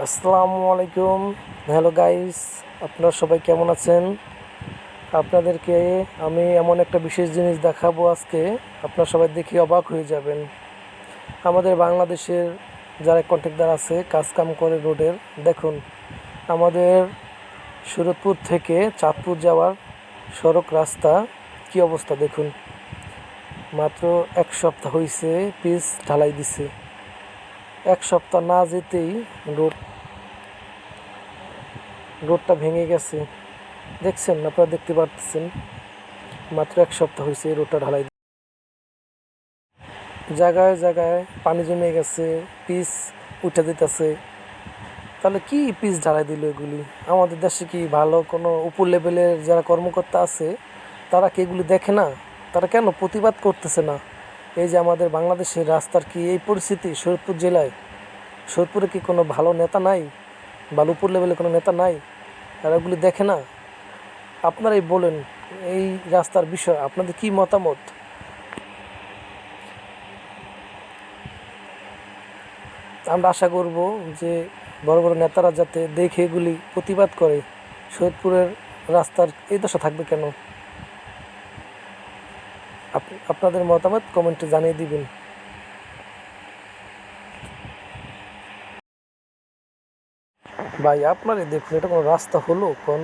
আসসালামু আলাইকুম। Hello guys, আপনারা সবাই কেমন আছেন? আপনাদেরকে আমি এমন একটা বিশেষ জিনিস দেখাবো আজকে। আপনারা সবাই দেখে অবাক হয়ে যাবেন। আমাদের বাংলাদেশের যারা কন্ট্রাক্টর আছে, কাজ কাম করে রোডের, দেখুন আমাদের সুরতপুর থেকে চাঁদপুর যাওয়ার সড়ক রাস্তা কি অবস্থা দেখুন। মাত্র এক সপ্তাহ হয়েছে পিচ ঢালাই দিছে। এক সপ্তাহ না যেতেই রোডটা ভেঙে গেছে। দেখছেন, আপনারা দেখতে পাচ্ছেন, মাত্র এক সপ্তাহ হয়েছে এই রোডটা ঢালাই। জায়গায় জায়গায় পানি জমে গেছে, পিচ উঠে দিতেছে। তাহলে কি পিচ ঢালাই দিল এগুলি? আমাদের দেশে কি ভালো কোনো উপর লেভেলের যারা কর্মকর্তা আছে তারা কি এগুলি দেখে না? তারা কেন প্রতিবাদ করতেছে না? এই যে আমাদের বাংলাদেশের রাস্তার কি এই পরিস্থিতি, শরীয়তপুর জেলায়, শরীয়তপুরে কি কোনো ভালো নেতা নাই? ভালো উপর লেভেলে কোনো নেতা নাই? তারা এগুলি দেখে না? আপনারাই বলেন, এই রাস্তার বিষয় আপনাদের কি মতামত? আমরা আশা করব যে বড় বড় নেতারা যাতে দেখে এগুলি প্রতিবাদ করে। সৈয়দপুরের রাস্তার এই দশা থাকবে কেন? আপনাদের মতামত কমেন্টে জানিয়ে দিবেন। ভাই আপনারাই দেখুন, এটা কোনো রাস্তা হলো কোন?